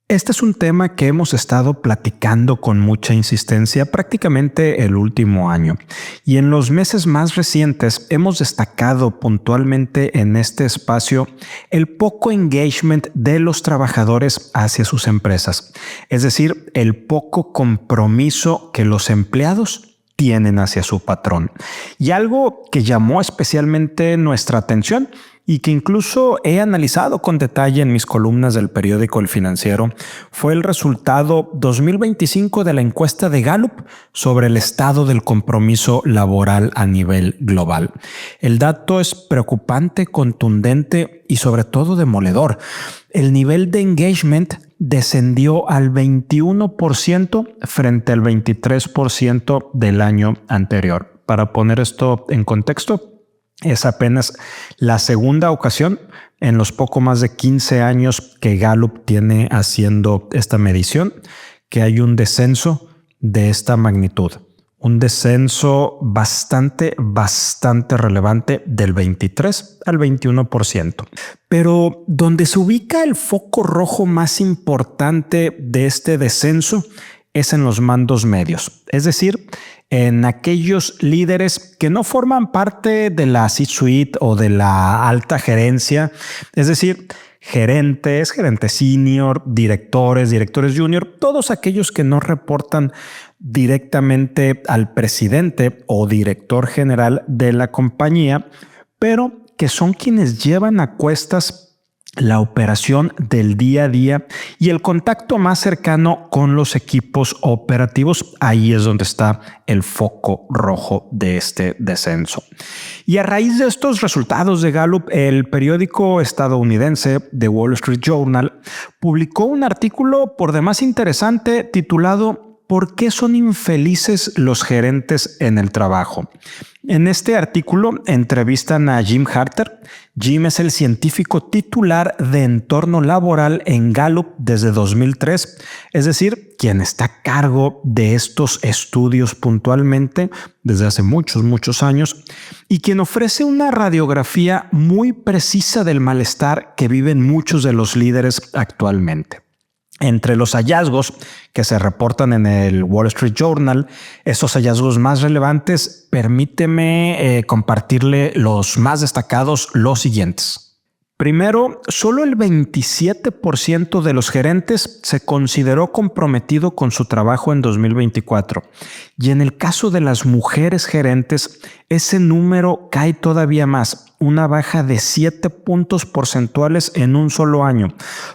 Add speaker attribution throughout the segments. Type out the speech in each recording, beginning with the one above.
Speaker 1: Este es un tema que hemos estado platicando con mucha insistencia prácticamente el último año, y en los meses más recientes hemos destacado puntualmente en este espacio el poco engagement de los trabajadores hacia sus empresas, es decir, el poco compromiso que los empleados tienen hacia su patrón. Y algo que llamó especialmente nuestra atención y que incluso he analizado con detalle en mis columnas del periódico El Financiero, fue el resultado 2025 de la encuesta de Gallup sobre el estado del compromiso laboral a nivel global. El dato es preocupante, contundente y sobre todo demoledor. El nivel de engagement descendió al 21% frente al 23% del año anterior. Para poner esto en contexto, es apenas la segunda ocasión en los poco más de 15 años que Gallup tiene haciendo esta medición que hay un descenso de esta magnitud. Un descenso bastante relevante del 23 al 21%. Pero donde se ubica el foco rojo más importante de este descenso es en los mandos medios, es decir, en aquellos líderes que no forman parte de la C-suite o de la alta gerencia, es decir, gerentes senior, directores junior, todos aquellos que no reportan directamente al presidente o director general de la compañía, pero que son quienes llevan a cuestas la operación del día a día y el contacto más cercano con los equipos operativos. Ahí es donde está el foco rojo de este descenso. Y a raíz de estos resultados de Gallup, el periódico estadounidense The Wall Street Journal publicó un artículo por demás interesante titulado ¿Por qué son infelices los gerentes en el trabajo? En este artículo entrevistan a Jim Harter. Jim es el científico titular de entorno laboral en Gallup desde 2003, es decir, quien está a cargo de estos estudios puntualmente desde hace muchos años y quien ofrece una radiografía muy precisa del malestar que viven muchos de los líderes actualmente. Entre los hallazgos que se reportan en el Wall Street Journal, esos hallazgos más relevantes, permíteme compartirle los más destacados, los siguientes. Primero, solo el 27% de los gerentes se consideró comprometido con su trabajo en 2024. Y en el caso de las mujeres gerentes, ese número cae todavía más, una baja de 7 puntos porcentuales en un solo año.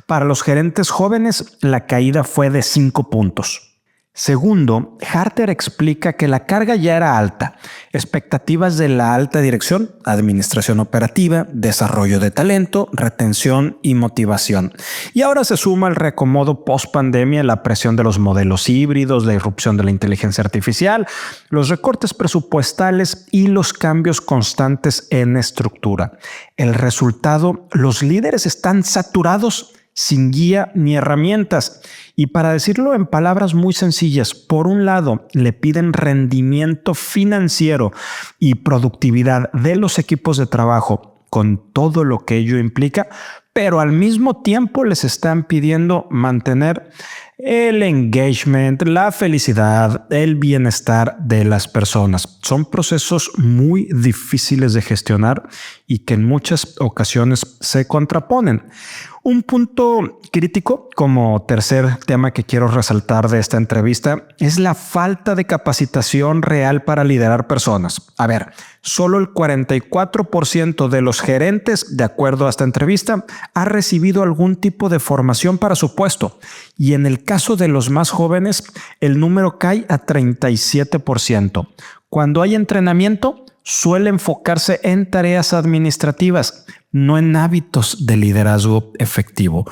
Speaker 1: Para los gerentes jóvenes, la caída fue de 5 puntos. Segundo, Harter explica que la carga ya era alta. Expectativas de la alta dirección, administración operativa, desarrollo de talento, retención y motivación. Y ahora se suma el reacomodo post-pandemia, la presión de los modelos híbridos, la irrupción de la inteligencia artificial, los recortes presupuestales y los cambios constantes en estructura. El resultado, los líderes están saturados, sin guía ni herramientas. Y para decirlo en palabras muy sencillas, por un lado le piden rendimiento financiero y productividad de los equipos de trabajo con todo lo que ello implica, pero al mismo tiempo les están pidiendo mantener el engagement, la felicidad, el bienestar de las personas. Son procesos muy difíciles de gestionar y que en muchas ocasiones se contraponen. Un punto crítico, como tercer tema que quiero resaltar de esta entrevista, es la falta de capacitación real para liderar personas. A ver, solo el 44% de los gerentes, de acuerdo a esta entrevista, ha recibido algún tipo de formación para su puesto. Y en el caso de los más jóvenes, el número cae a 37%. Cuando hay entrenamiento, suele enfocarse en tareas administrativas, no en hábitos de liderazgo efectivo.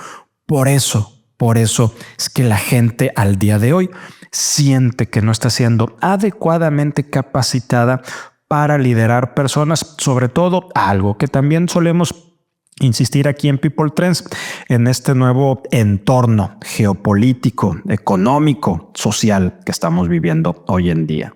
Speaker 1: Por eso es que la gente al día de hoy siente que no está siendo adecuadamente capacitada para liderar personas, sobre todo algo que también solemos insistir aquí en People Trends, en este nuevo entorno geopolítico, económico, social que estamos viviendo hoy en día.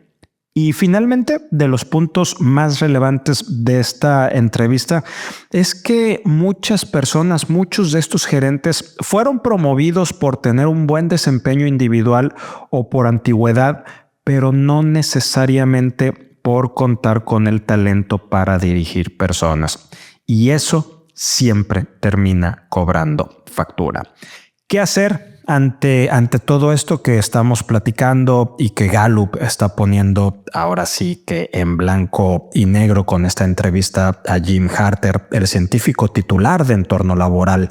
Speaker 1: Y finalmente, de los puntos más relevantes de esta entrevista es que muchas personas, muchos de estos gerentes fueron promovidos por tener un buen desempeño individual o por antigüedad, pero no necesariamente por contar con el talento para dirigir personas. Y eso siempre termina cobrando factura. ¿Qué hacer ante todo esto que estamos platicando y que Gallup está poniendo ahora sí que en blanco y negro con esta entrevista a Jim Harter, el científico titular de entorno laboral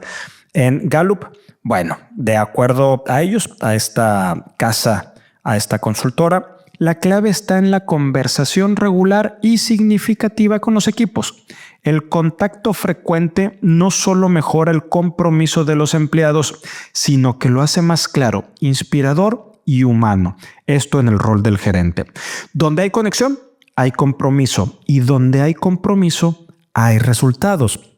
Speaker 1: en Gallup? Bueno, de acuerdo a ellos, a esta casa, a esta consultora, la clave está en la conversación regular y significativa con los equipos. El contacto frecuente no solo mejora el compromiso de los empleados, sino que lo hace más claro, inspirador y humano. Esto en el rol del gerente. Donde hay conexión, hay compromiso. Y donde hay compromiso, hay resultados.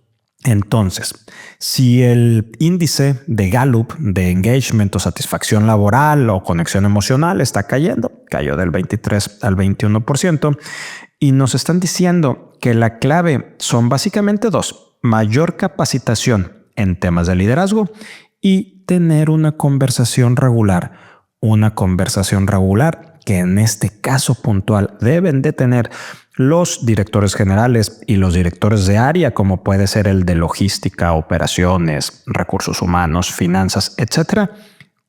Speaker 1: Entonces, si el índice de Gallup de engagement o satisfacción laboral o conexión emocional está cayendo, cayó del 23 al 21%, y nos están diciendo que la clave son básicamente dos: mayor capacitación en temas de liderazgo y tener una conversación regular que en este caso puntual deben de tener los directores generales y los directores de área, como puede ser el de logística, operaciones, recursos humanos, finanzas, etcétera,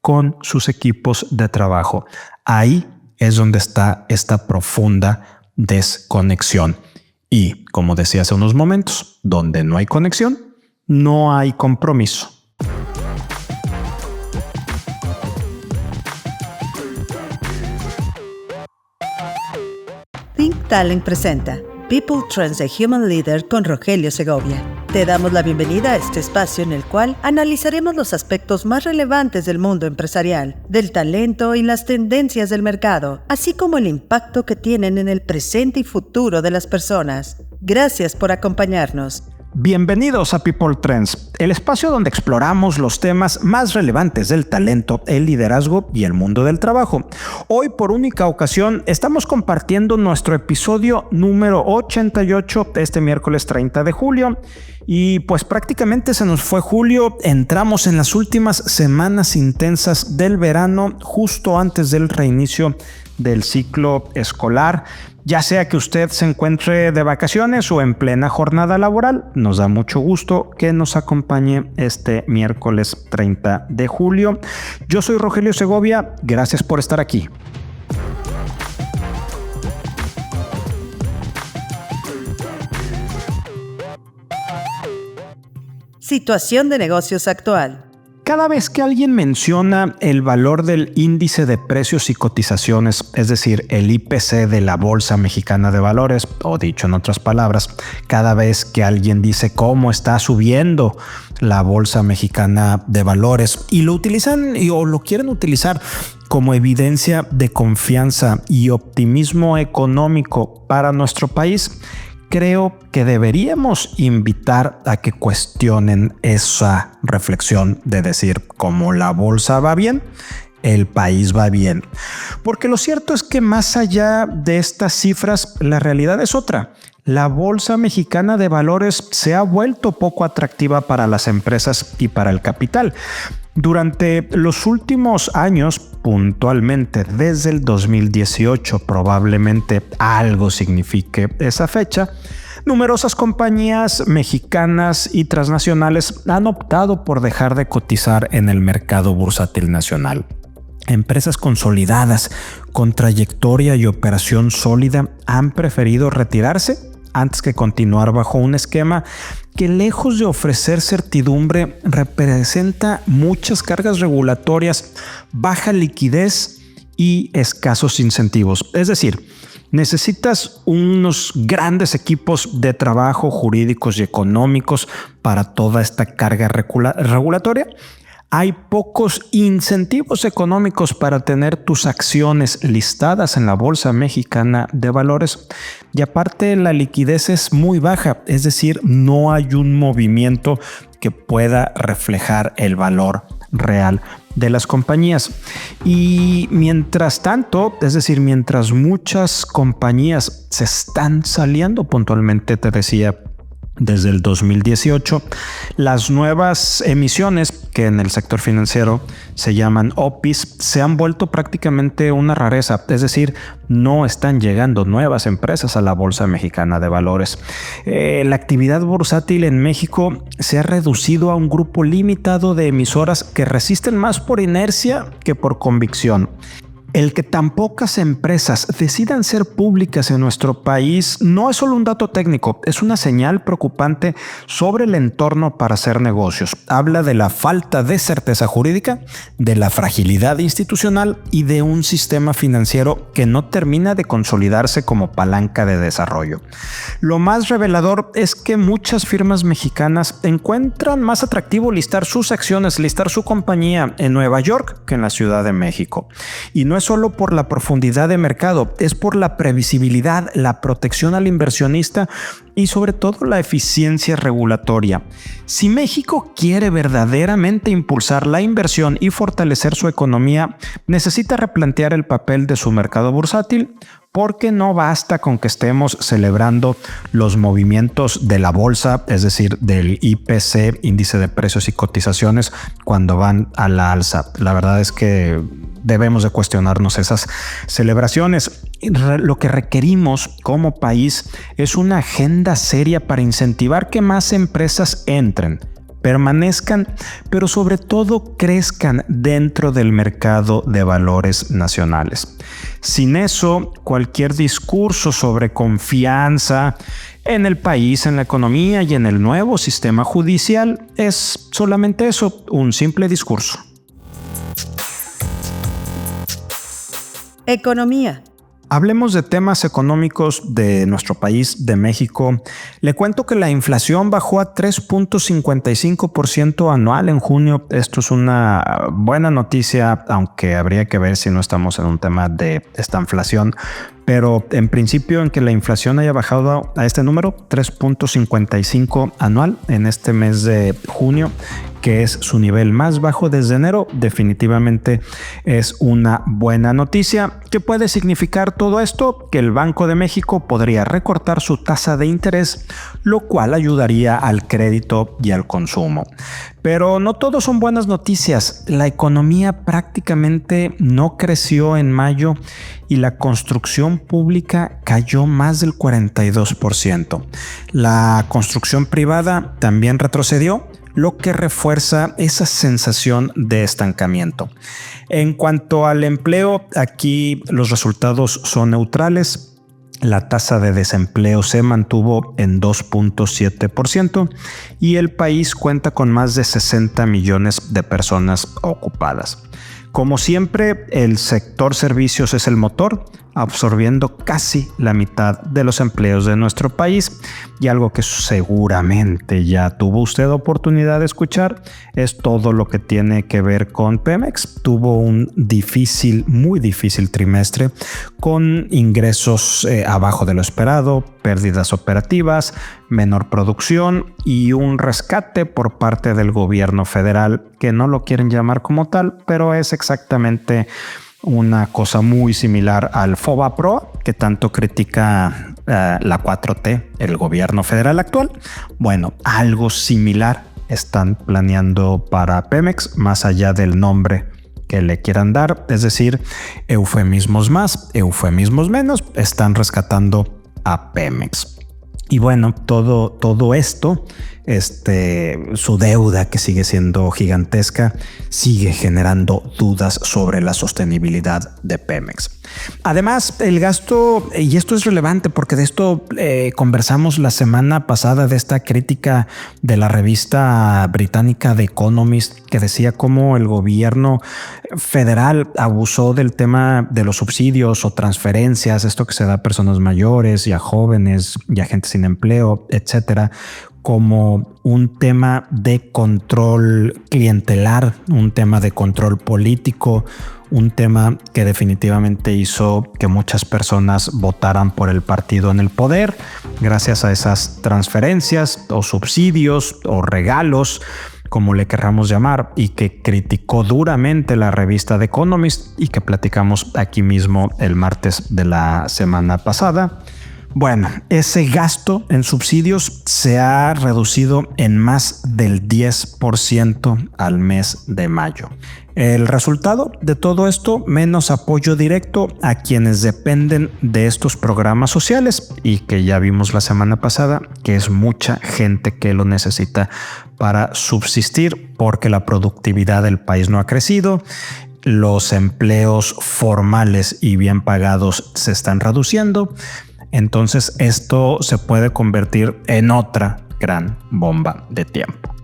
Speaker 1: con sus equipos de trabajo. Ahí es donde está esta profunda desconexión. Y, como decía hace unos momentos, donde no hay conexión, no hay compromiso.
Speaker 2: Think Talent presenta People Trends the Human Leader con Rogelio Segovia. Te damos la bienvenida a este espacio en el cual analizaremos los aspectos más relevantes del mundo empresarial, del talento y las tendencias del mercado, así como el impacto que tienen en el presente y futuro de las personas. Gracias por acompañarnos.
Speaker 1: Bienvenidos a People Trends, el espacio donde exploramos los temas más relevantes del talento, el liderazgo y el mundo del trabajo. Hoy, por única ocasión, estamos compartiendo nuestro episodio número 88 este miércoles 30 de julio. Y pues prácticamente se nos fue julio, entramos en las últimas semanas intensas del verano, justo antes del reinicio del ciclo escolar. Ya sea que usted se encuentre de vacaciones o en plena jornada laboral, nos da mucho gusto que nos acompañe este miércoles 30 de julio. Yo soy Rogelio Segovia, gracias por estar aquí.
Speaker 2: Situación de negocios actual.
Speaker 1: Cada vez que alguien menciona el valor del índice de precios y cotizaciones, es decir, el IPC de la Bolsa Mexicana de Valores, o dicho en otras palabras, cada vez que alguien dice cómo está subiendo la Bolsa Mexicana de Valores y lo utilizan o lo quieren utilizar como evidencia de confianza y optimismo económico para nuestro país, creo que deberíamos invitar a que cuestionen esa reflexión de decir, como la bolsa va bien, el país va bien. Porque lo cierto es que más allá de estas cifras, la realidad es otra. La Bolsa Mexicana de Valores se ha vuelto poco atractiva para las empresas y para el capital. Durante los últimos años, puntualmente desde el 2018, probablemente algo signifique esa fecha, numerosas compañías mexicanas y transnacionales han optado por dejar de cotizar en el mercado bursátil nacional. Empresas consolidadas, con trayectoria y operación sólida, han preferido retirarse antes que continuar bajo un esquema que, lejos de ofrecer certidumbre, representa muchas cargas regulatorias, baja liquidez y escasos incentivos. Es decir, necesitas unos grandes equipos de trabajo jurídicos y económicos para toda esta carga regulatoria. Hay pocos incentivos económicos para tener tus acciones listadas en la Bolsa Mexicana de Valores y aparte la liquidez es muy baja, es decir, no hay un movimiento que pueda reflejar el valor real de las compañías. Y mientras tanto, es decir, mientras muchas compañías se están saliendo puntualmente, te decía, desde el 2018, las nuevas emisiones que en el sector financiero se llaman OPIs se han vuelto prácticamente una rareza, es decir, no están llegando nuevas empresas a la Bolsa Mexicana de Valores. La actividad bursátil en México se ha reducido a un grupo limitado de emisoras que resisten más por inercia que por convicción. El que tan pocas empresas decidan ser públicas en nuestro país no es solo un dato técnico, es una señal preocupante sobre el entorno para hacer negocios. Habla de la falta de certeza jurídica, de la fragilidad institucional y de un sistema financiero que no termina de consolidarse como palanca de desarrollo. Lo más revelador es que muchas firmas mexicanas encuentran más atractivo listar sus acciones, listar su compañía en Nueva York que en la Ciudad de México. Y no es solo por la profundidad de mercado, es por la previsibilidad, la protección al inversionista y sobre todo la eficiencia regulatoria. Si México quiere verdaderamente impulsar la inversión y fortalecer su economía, necesita replantear el papel de su mercado bursátil, porque no basta con que estemos celebrando los movimientos de la bolsa, es decir, del IPC, índice de precios y cotizaciones, cuando van a la alza. La verdad es que debemos de cuestionarnos esas celebraciones. Lo que requerimos como país es una agenda seria para incentivar que más empresas entren, permanezcan, pero sobre todo crezcan dentro del mercado de valores nacionales. Sin eso, cualquier discurso sobre confianza en el país, en la economía y en el nuevo sistema judicial es solamente eso, un simple discurso.
Speaker 2: Economía.
Speaker 1: Hablemos de temas económicos de nuestro país, de México. Le cuento que la inflación bajó a 3.55% anual en junio. Esto es una buena noticia, aunque habría que ver si no estamos en un tema de esta inflación. Pero en principio, en que la inflación haya bajado a este número, 3.55 anual en este mes de junio, que es su nivel más bajo desde enero, definitivamente es una buena noticia. ¿Qué puede significar todo esto? Que el Banco de México podría recortar su tasa de interés, lo cual ayudaría al crédito y al consumo. Pero no todo son buenas noticias. La economía prácticamente no creció en mayo y la construcción pública cayó más del 42%. La construcción privada también retrocedió, lo que refuerza esa sensación de estancamiento. En cuanto al empleo, aquí los resultados son neutrales. La tasa de desempleo se mantuvo en 2.7% y el país cuenta con más de 60 millones de personas ocupadas. Como siempre, el sector servicios es el motor, absorbiendo casi la mitad de los empleos de nuestro país. Y algo que seguramente ya tuvo usted oportunidad de escuchar es todo lo que tiene que ver con Pemex. Tuvo un muy difícil trimestre con ingresos abajo de lo esperado, pérdidas operativas, menor producción y un rescate por parte del gobierno federal, que no lo quieren llamar como tal, pero es exactamente una cosa muy similar al FOBAPROA que tanto critica la 4T, el gobierno federal actual. Bueno, algo similar están planeando para Pemex, más allá del nombre que le quieran dar, es decir, eufemismos más, eufemismos menos, están rescatando a Pemex. Y bueno, todo esto, su deuda, que sigue siendo gigantesca, sigue generando dudas sobre la sostenibilidad de Pemex. Además, el gasto, y esto es relevante porque de esto conversamos la semana pasada, de esta crítica de la revista británica The Economist, que decía cómo el gobierno federal abusó del tema de los subsidios o transferencias, esto que se da a personas mayores y a jóvenes y a gente sin empleo, etcétera, como un tema de control clientelar, un tema de control político, un tema que definitivamente hizo que muchas personas votaran por el partido en el poder gracias a esas transferencias o subsidios o regalos como le querramos llamar, y que criticó duramente la revista The Economist y que platicamos aquí mismo el martes de la semana pasada. Bueno, ese gasto en subsidios se ha reducido en más del 10% al mes de mayo. El resultado de todo esto, menos apoyo directo a quienes dependen de estos programas sociales, y que ya vimos la semana pasada que es mucha gente que lo necesita para subsistir porque la productividad del país no ha crecido. Los empleos formales y bien pagados se están reduciendo. Entonces esto se puede convertir en otra gran bomba de tiempo.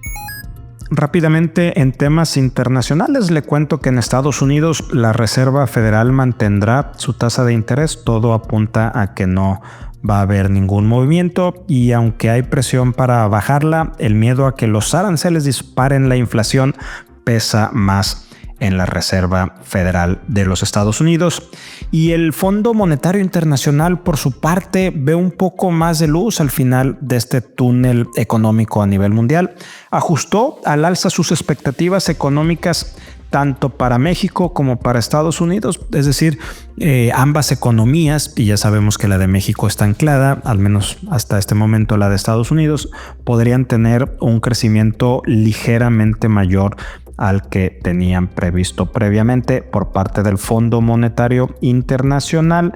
Speaker 1: Rápidamente, en temas internacionales, le cuento que en Estados Unidos la Reserva Federal mantendrá su tasa de interés. Todo apunta a que no va a haber ningún movimiento, y aunque hay presión para bajarla, el miedo a que los aranceles disparen la inflación pesa más en la Reserva Federal de los Estados Unidos. Y el Fondo Monetario Internacional, por su parte, ve un poco más de luz al final de este túnel económico a nivel mundial. Ajustó al alza sus expectativas económicas tanto para México como para Estados Unidos, es decir, ambas economías, y ya sabemos que la de México está anclada, al menos hasta este momento la de Estados Unidos, podrían tener un crecimiento ligeramente mayor al que tenían previsto previamente por parte del Fondo Monetario Internacional.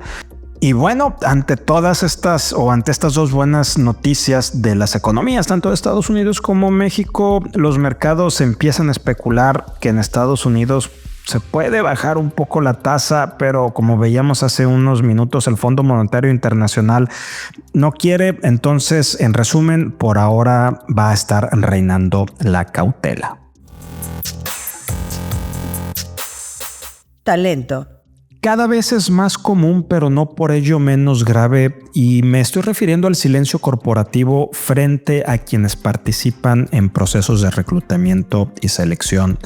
Speaker 1: Y bueno, ante estas dos buenas noticias de las economías, tanto de Estados Unidos como México, los mercados empiezan a especular que en Estados Unidos se puede bajar un poco la tasa, pero como veíamos hace unos minutos, el Fondo Monetario Internacional no quiere. Entonces, en resumen, por ahora va a estar reinando la cautela.
Speaker 2: Talento.
Speaker 1: Cada vez es más común, pero no por ello menos grave, y me estoy refiriendo al silencio corporativo frente a quienes participan en procesos de reclutamiento y selección.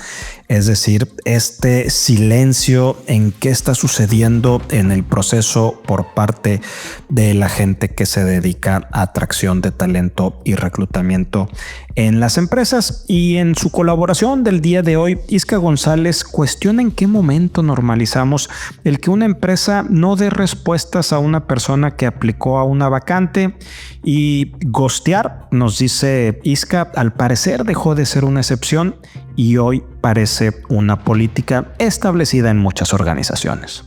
Speaker 1: Es decir, este silencio en qué está sucediendo en el proceso por parte de la gente que se dedica a atracción de talento y reclutamiento en las empresas. Y en su colaboración del día de hoy, Isca González cuestiona en qué momento normalizamos el que una empresa no dé respuestas a una persona que aplicó a una vacante. Y ghostear, nos dice Isca, al parecer dejó de ser una excepción y hoy parece una política establecida en muchas organizaciones.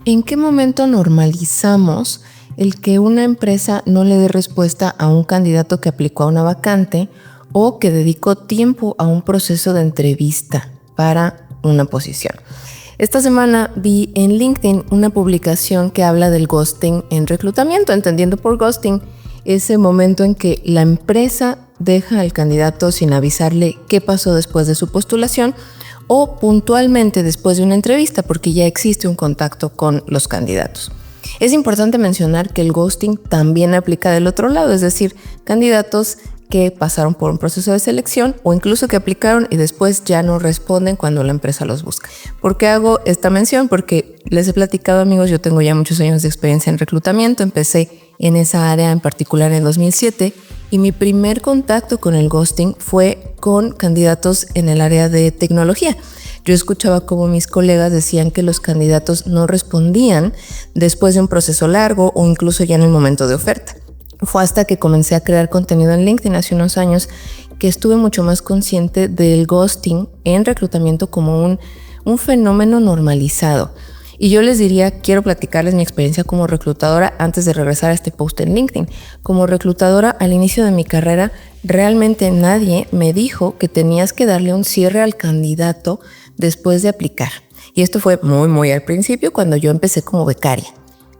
Speaker 3: ¿En qué momento normalizamos el que una empresa no le dé respuesta a un candidato que aplicó a una vacante o que dedicó tiempo a un proceso de entrevista para una posición? Esta semana vi en LinkedIn una publicación que habla del ghosting en reclutamiento, entendiendo por ghosting ese momento en que la empresa deja al candidato sin avisarle qué pasó después de su postulación o puntualmente después de una entrevista, porque ya existe un contacto con los candidatos. Es importante mencionar que el ghosting también aplica del otro lado, es decir, candidatos que pasaron por un proceso de selección o incluso que aplicaron y después ya no responden cuando la empresa los busca. ¿Por qué hago esta mención? Porque les he platicado, amigos, yo tengo ya muchos años de experiencia en reclutamiento, empecé en esa área en particular en el 2007 y mi primer contacto con el ghosting fue con candidatos en el área de tecnología. Yo escuchaba cómo mis colegas decían que los candidatos no respondían después de un proceso largo o incluso ya en el momento de oferta. Fue hasta que comencé a crear contenido en LinkedIn hace unos años que estuve mucho más consciente del ghosting en reclutamiento como un fenómeno normalizado. Y yo les diría, quiero platicarles mi experiencia como reclutadora antes de regresar a este post en LinkedIn. Como reclutadora, al inicio de mi carrera, realmente nadie me dijo que tenías que darle un cierre al candidato después de aplicar. Y esto fue muy al principio, cuando yo empecé como becaria.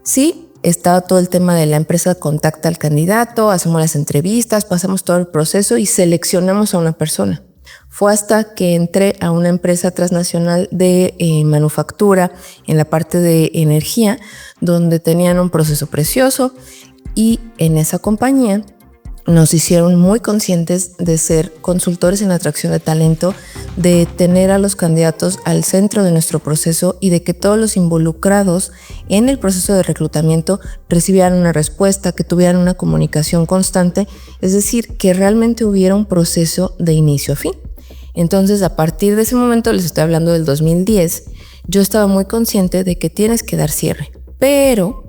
Speaker 3: Sí, estaba todo el tema de la empresa contacta al candidato, hacemos las entrevistas, pasamos todo el proceso y seleccionamos a una persona. Fue hasta que entré a una empresa transnacional de manufactura en la parte de energía, donde tenían un proceso precioso y en esa compañía nos hicieron muy conscientes de ser consultores en atracción de talento, de tener a los candidatos al centro de nuestro proceso y de que todos los involucrados en el proceso de reclutamiento recibieran una respuesta, que tuvieran una comunicación constante, es decir, que realmente hubiera un proceso de inicio a fin. Entonces, a partir de ese momento, les estoy hablando del 2010, yo estaba muy consciente de que tienes que dar cierre. Pero,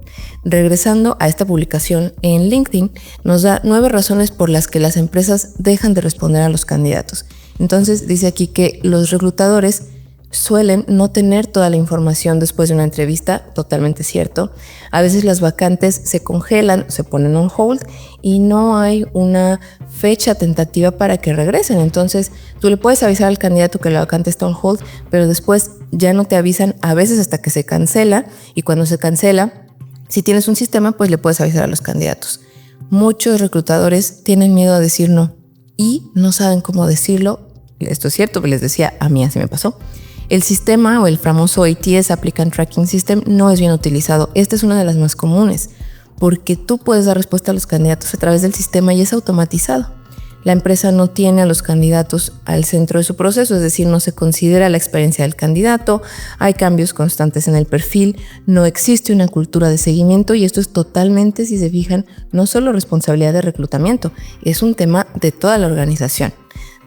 Speaker 3: regresando a esta publicación en LinkedIn, nos da 9 razones por las que las empresas dejan de responder a los candidatos. Entonces, dice aquí que los reclutadores suelen no tener toda la información después de una entrevista, totalmente cierto. A veces las vacantes se congelan, se ponen on hold y no hay una fecha tentativa para que regresen. Entonces, tú le puedes avisar al candidato que la vacante está on hold, pero después ya no te avisan, a veces hasta que se cancela, y cuando se cancela, si tienes un sistema, pues le puedes avisar a los candidatos. Muchos reclutadores tienen miedo a decir no y no saben cómo decirlo. Esto es cierto, les decía, a mí así me pasó. El sistema o el famoso ATS, Applicant Tracking System, no es bien utilizado. Esta es una de las más comunes porque tú puedes dar respuesta a los candidatos a través del sistema y es automatizado. La empresa no tiene a los candidatos al centro de su proceso, es decir, no se considera la experiencia del candidato, hay cambios constantes en el perfil, no existe una cultura de seguimiento y esto es totalmente, si se fijan, no solo responsabilidad de reclutamiento, es un tema de toda la organización.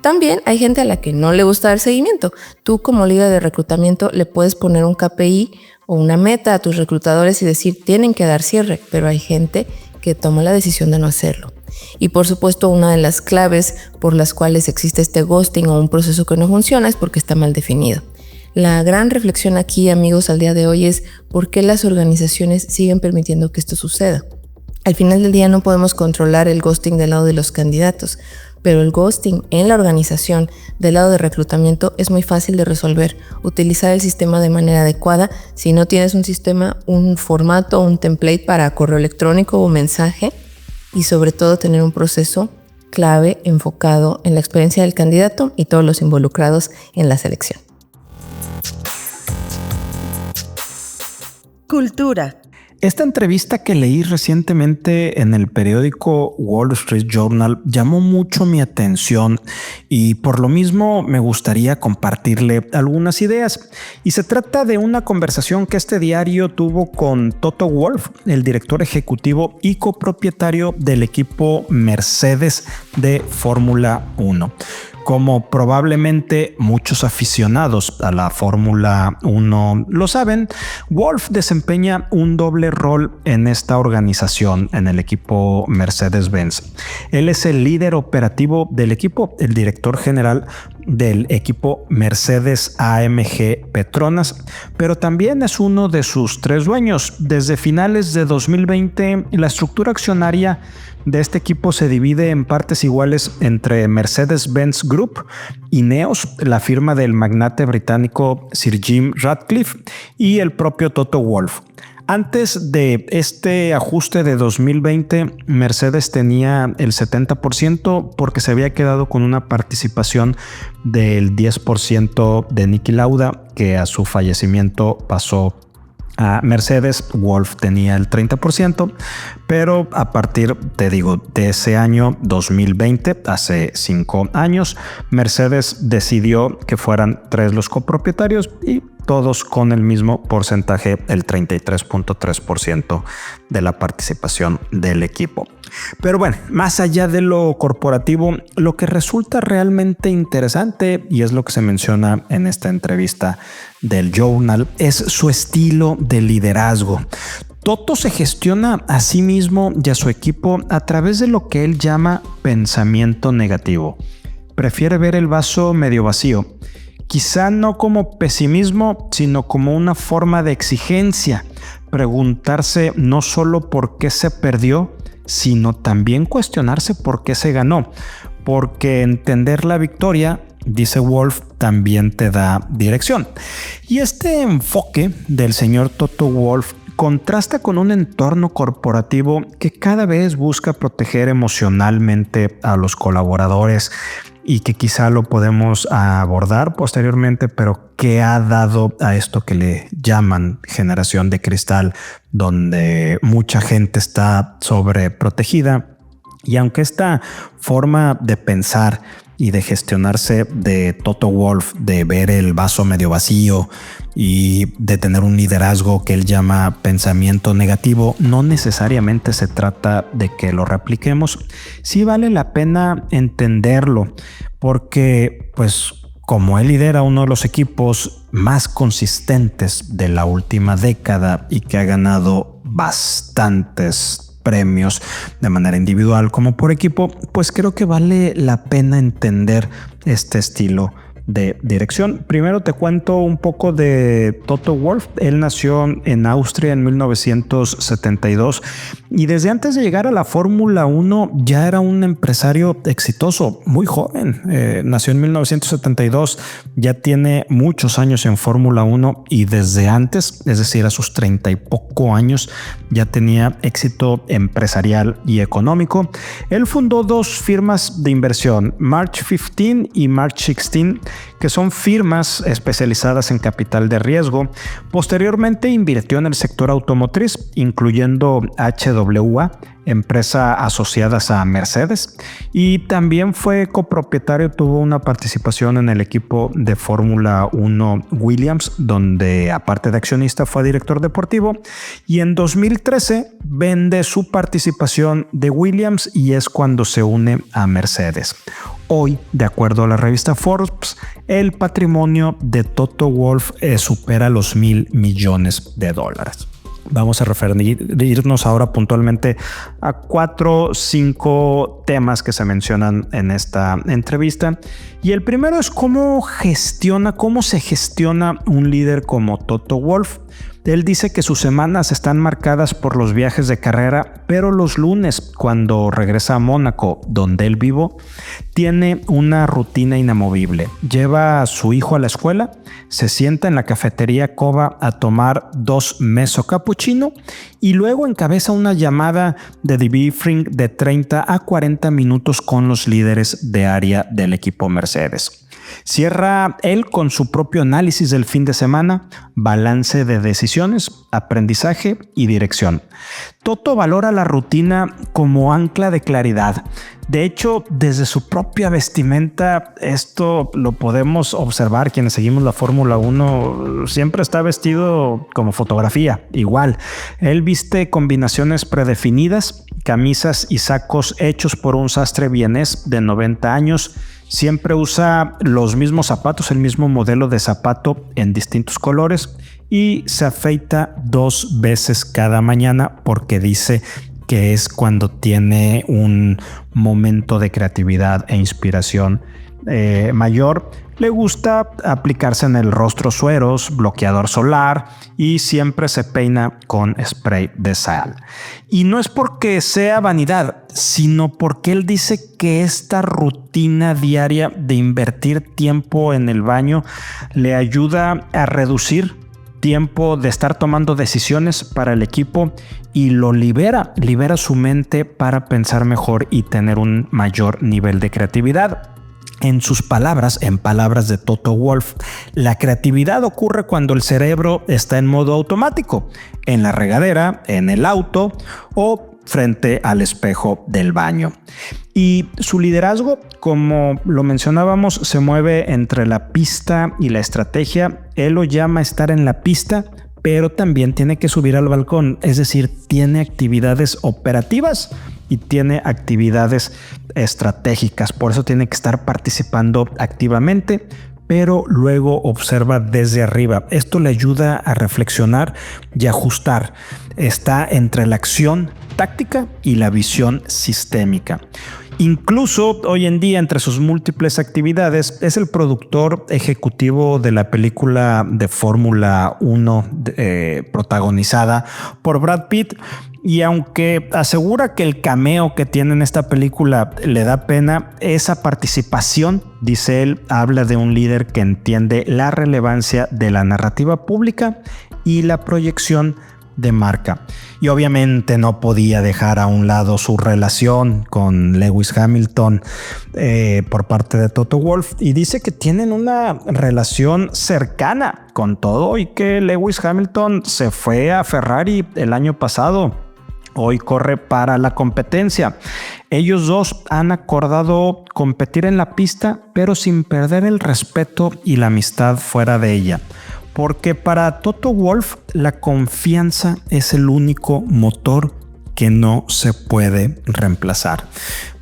Speaker 3: También hay gente a la que no le gusta dar seguimiento. Tú como líder de reclutamiento le puedes poner un KPI o una meta a tus reclutadores y decir tienen que dar cierre, pero hay gente que toma la decisión de no hacerlo. Y por supuesto, una de las claves por las cuales existe este ghosting o un proceso que no funciona es porque está mal definido. La gran reflexión aquí, amigos, al día de hoy es por qué las organizaciones siguen permitiendo que esto suceda. Al final del día no podemos controlar el ghosting del lado de los candidatos, pero el ghosting en la organización del lado de reclutamiento es muy fácil de resolver. Utilizar el sistema de manera adecuada. Si no tienes un sistema, un formato, un template para correo electrónico o mensaje, y sobre todo tener un proceso clave enfocado en la experiencia del candidato y todos los involucrados en la selección.
Speaker 2: Cultura.
Speaker 1: Esta entrevista que leí recientemente en el periódico Wall Street Journal llamó mucho mi atención y por lo mismo me gustaría compartirle algunas ideas. Y se trata de una conversación que este diario tuvo con Toto Wolff, el director ejecutivo y copropietario del equipo Mercedes de Fórmula 1. Como probablemente muchos aficionados a la Fórmula 1 lo saben, Wolff desempeña un doble rol en esta organización, en el equipo Mercedes-Benz. Él es el líder operativo del equipo, el director general del equipo Mercedes-AMG Petronas, pero también es uno de sus 3 dueños. Desde finales de 2020, la estructura accionaria de este equipo se divide en partes iguales entre Mercedes-Benz Group, Ineos, la firma del magnate británico Sir Jim Ratcliffe, y el propio Toto Wolff. Antes de este ajuste de 2020, Mercedes tenía el 70% porque se había quedado con una participación del 10% de Niki Lauda, que a su fallecimiento pasó a Mercedes. Wolff tenía el 30%, pero a partir, de ese año 2020, hace 5 años, Mercedes decidió que fueran 3 los copropietarios y todos con el mismo porcentaje, el 33.3% de la participación del equipo. Pero bueno, más allá de lo corporativo, lo que resulta realmente interesante, y es lo que se menciona en esta entrevista del Journal, es su estilo de liderazgo. Toto se gestiona a sí mismo y a su equipo a través de lo que él llama pensamiento negativo. Prefiere ver el vaso medio vacío. Quizá no como pesimismo, sino como una forma de exigencia. Preguntarse no solo por qué se perdió, sino también cuestionarse por qué se ganó. Porque entender la victoria, dice Wolff, también te da dirección. Y este enfoque del señor Toto Wolff contrasta con un entorno corporativo que cada vez busca proteger emocionalmente a los colaboradores y que quizá lo podemos abordar posteriormente, pero que ha dado a esto que le llaman generación de cristal, donde mucha gente está sobreprotegida. Y aunque esta forma de pensar y de gestionarse de Toto Wolff, de ver el vaso medio vacío y de tener un liderazgo que él llama pensamiento negativo, no necesariamente se trata de que lo repliquemos. Sí vale la pena entenderlo, porque pues como él lidera uno de los equipos más consistentes de la última década y que ha ganado bastantes premios de manera individual como por equipo, pues creo que vale la pena entender este estilo de dirección. Primero te cuento un poco de Toto Wolff. Él nació en Austria en 1972 y desde antes de llegar a la Fórmula 1 ya era un empresario exitoso, muy joven. Nació en 1972, ya tiene muchos años en Fórmula 1 y desde antes, es decir, a sus 30 y poco años, ya tenía éxito empresarial y económico. Él fundó dos firmas de inversión, March 15 y March 16, que son firmas especializadas en capital de riesgo. Posteriormente invirtió en el sector automotriz, incluyendo HWA, empresa asociada a Mercedes, y también fue copropietario, tuvo una participación en el equipo de Fórmula 1 Williams, donde aparte de accionista fue director deportivo, y en 2013 vende su participación de Williams y es cuando se une a Mercedes. Hoy, de acuerdo a la revista Forbes, el patrimonio de Toto Wolff supera los $1,000 millones. Vamos a referirnos ahora puntualmente a 4 o 5 temas que se mencionan en esta entrevista. Y el primero es cómo se gestiona un líder como Toto Wolff. Él dice que sus semanas están marcadas por los viajes de carrera, pero los lunes, cuando regresa a Mónaco, donde él vive, tiene una rutina inamovible. Lleva a su hijo a la escuela, se sienta en la cafetería Cova a tomar 2 meso cappuccino y luego encabeza una llamada de debriefing de 30 a 40 minutos con los líderes de área del equipo Mercedes. Cierra él con su propio análisis del fin de semana, balance de decisiones, aprendizaje y dirección. Toto valora la rutina como ancla de claridad. De hecho, desde su propia vestimenta, esto lo podemos observar quienes seguimos la Fórmula 1, siempre está vestido como fotografía, igual. Él viste combinaciones predefinidas, camisas y sacos hechos por un sastre vienés de 90 años, siempre usa los mismos zapatos, el mismo modelo de zapato en distintos colores y se afeita 2 veces cada mañana porque dice que es cuando tiene un momento de creatividad e inspiración mayor. Le gusta aplicarse en el rostro sueros, bloqueador solar y siempre se peina con spray de sal. Y no es porque sea vanidad, sino porque él dice que esta rutina diaria de invertir tiempo en el baño le ayuda a reducir tiempo de estar tomando decisiones para el equipo y lo libera su mente para pensar mejor y tener un mayor nivel de creatividad. En sus palabras, en palabras de Toto Wolff, la creatividad ocurre cuando el cerebro está en modo automático, en la regadera, en el auto o frente al espejo del baño. Y su liderazgo, como lo mencionábamos, se mueve entre la pista y la estrategia. Él lo llama estar en la pista, pero también tiene que subir al balcón, es decir, tiene actividades operativas y tiene actividades estratégicas, por eso tiene que estar participando activamente, pero luego observa desde arriba. Esto le ayuda a reflexionar y ajustar. Está entre la acción táctica y la visión sistémica. Incluso hoy en día, entre sus múltiples actividades, es el productor ejecutivo de la película de Fórmula 1 protagonizada por Brad Pitt. Y aunque asegura que el cameo que tiene en esta película le da pena, esa participación, dice él, habla de un líder que entiende la relevancia de la narrativa pública y la proyección de marca. Y obviamente no podía dejar a un lado su relación con Lewis Hamilton por parte de Toto Wolff, y dice que tienen una relación cercana con todo y que Lewis Hamilton se fue a Ferrari el año pasado. Hoy corre para la competencia. Ellos dos han acordado competir en la pista, pero sin perder el respeto y la amistad fuera de ella. Porque para Toto Wolff la confianza es el único motor que no se puede reemplazar.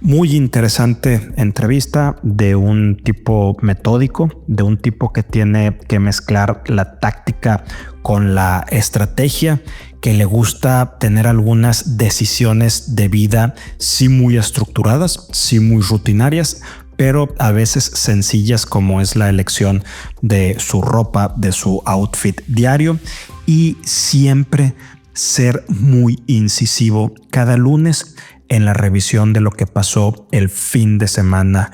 Speaker 1: Muy interesante entrevista de un tipo metódico, de un tipo que tiene que mezclar la táctica con la estrategia, que le gusta tener algunas decisiones de vida sí muy estructuradas, sí muy rutinarias, pero a veces sencillas, como es la elección de su ropa, de su outfit diario, y siempre ser muy incisivo cada lunes en la revisión de lo que pasó el fin de semana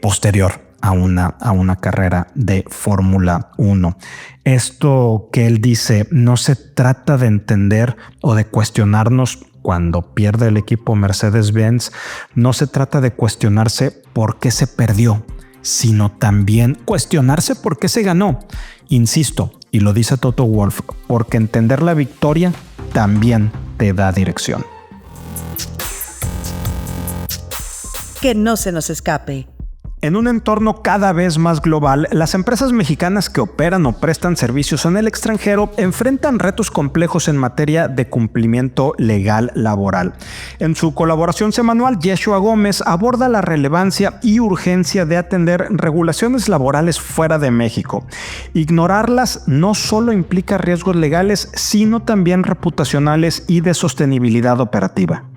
Speaker 1: posterior a una carrera de Fórmula 1. Esto que él dice, no se trata de entender o de cuestionarnos cuando pierde el equipo Mercedes-Benz, no se trata de cuestionarse por qué se perdió, sino también cuestionarse por qué se ganó. Insisto, y lo dice Toto Wolff, porque entender la victoria también te da dirección.
Speaker 2: Que no se nos escape.
Speaker 1: En un entorno cada vez más global, las empresas mexicanas que operan o prestan servicios en el extranjero enfrentan retos complejos en materia de cumplimiento legal laboral. En su colaboración semanal, Yeshua Gómez aborda la relevancia y urgencia de atender regulaciones laborales fuera de México. Ignorarlas no solo implica riesgos legales, sino también reputacionales y de sostenibilidad operativa.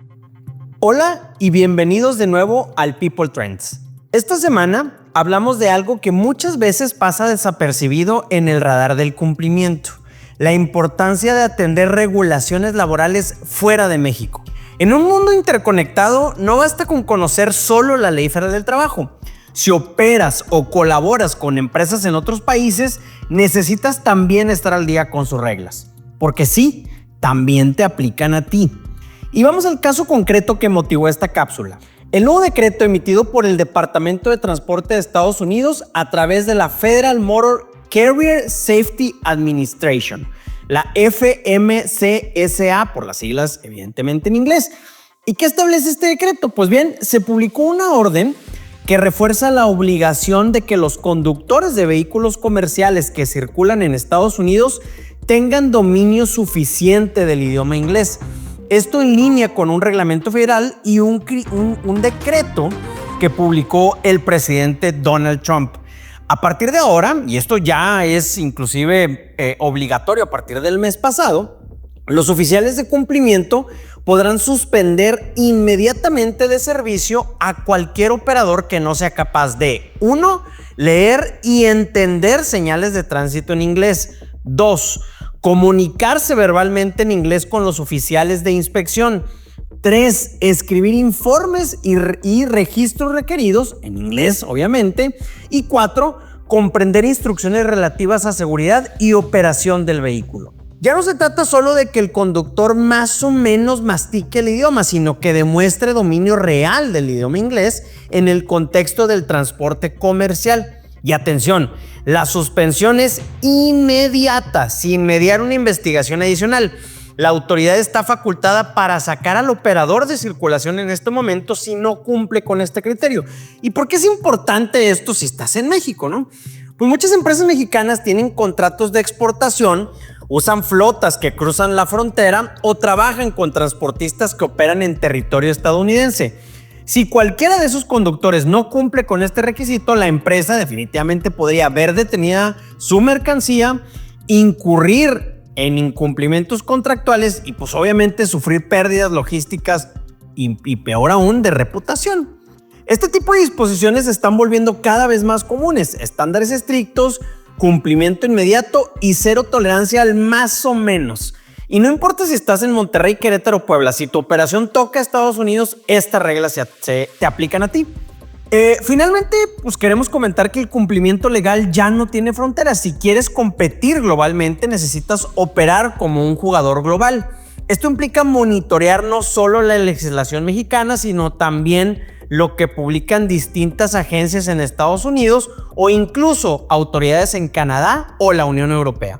Speaker 4: Hola y bienvenidos de nuevo al People Trends. Esta semana hablamos de algo que muchas veces pasa desapercibido en el radar del cumplimiento: la importancia de atender regulaciones laborales fuera de México. En un mundo interconectado no basta con conocer solo la Ley Federal del Trabajo. Si operas o colaboras con empresas en otros países, necesitas también estar al día con sus reglas, porque sí, también te aplican a ti. Y vamos al caso concreto que motivó esta cápsula. El nuevo decreto emitido por el Departamento de Transporte de Estados Unidos a través de la Federal Motor Carrier Safety Administration, la FMCSA por las siglas evidentemente en inglés. ¿Y qué establece este decreto? Pues bien, se publicó una orden que refuerza la obligación de que los conductores de vehículos comerciales que circulan en Estados Unidos tengan dominio suficiente del idioma inglés. Esto en línea con un reglamento federal y un decreto que publicó el presidente Donald Trump. A partir de ahora, y esto ya es inclusive obligatorio a partir del mes pasado, los oficiales de cumplimiento podrán suspender inmediatamente de servicio a cualquier operador que no sea capaz de 1. Leer y entender señales de tránsito en inglés. 2. Comunicarse verbalmente en inglés con los oficiales de inspección. 3. Escribir informes y registros requeridos, en inglés obviamente. Y 4. Comprender instrucciones relativas a seguridad y operación del vehículo. Ya no se trata solo de que el conductor más o menos mastique el idioma, sino que demuestre dominio real del idioma inglés en el contexto del transporte comercial. Y atención, la suspensión es inmediata, sin mediar una investigación adicional. La autoridad está facultada para sacar al operador de circulación en este momento si no cumple con este criterio. ¿Y por qué es importante esto si estás en México, no? Pues muchas empresas mexicanas tienen contratos de exportación, usan flotas que cruzan la frontera o trabajan con transportistas que operan en territorio estadounidense. Si cualquiera de esos conductores no cumple con este requisito, la empresa definitivamente podría ver detenida su mercancía, incurrir en incumplimientos contractuales y pues obviamente sufrir pérdidas logísticas y peor aún de reputación. Este tipo de disposiciones se están volviendo cada vez más comunes: estándares estrictos, cumplimiento inmediato y cero tolerancia al más o menos. Y no importa si estás en Monterrey, Querétaro o Puebla, si tu operación toca a Estados Unidos, estas reglas te aplican a ti. Finalmente, pues queremos comentar que el cumplimiento legal ya no tiene fronteras. Si quieres competir globalmente, necesitas operar como un jugador global. Esto implica monitorear no solo la legislación mexicana, sino también lo que publican distintas agencias en Estados Unidos o incluso autoridades en Canadá o la Unión Europea.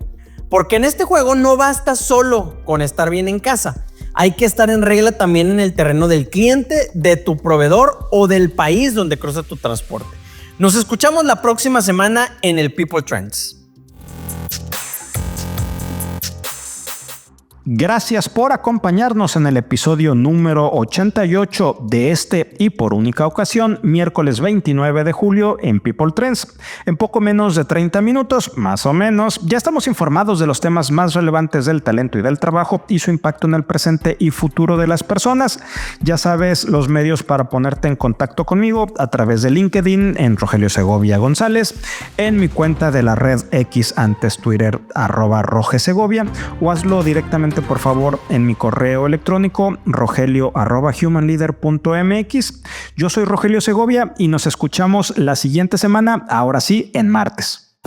Speaker 4: Porque en este juego no basta solo con estar bien en casa. Hay que estar en regla también en el terreno del cliente, de tu proveedor o del país donde cruza tu transporte. Nos escuchamos la próxima semana en el People Trends.
Speaker 1: Gracias por acompañarnos en el episodio número 88 de este y por única ocasión, miércoles 29 de julio en People Trends. En poco menos de 30 minutos, más o menos, ya estamos informados de los temas más relevantes del talento y del trabajo y su impacto en el presente y futuro de las personas. Ya sabes los medios para ponerte en contacto conmigo a través de LinkedIn en Rogelio Segovia González, en mi cuenta de la red X antes Twitter @rogesegovia, o hazlo directamente por favor en mi correo electrónico rogelio@humanleader.mx. Yo soy Rogelio Segovia y nos escuchamos la siguiente semana, ahora sí en martes.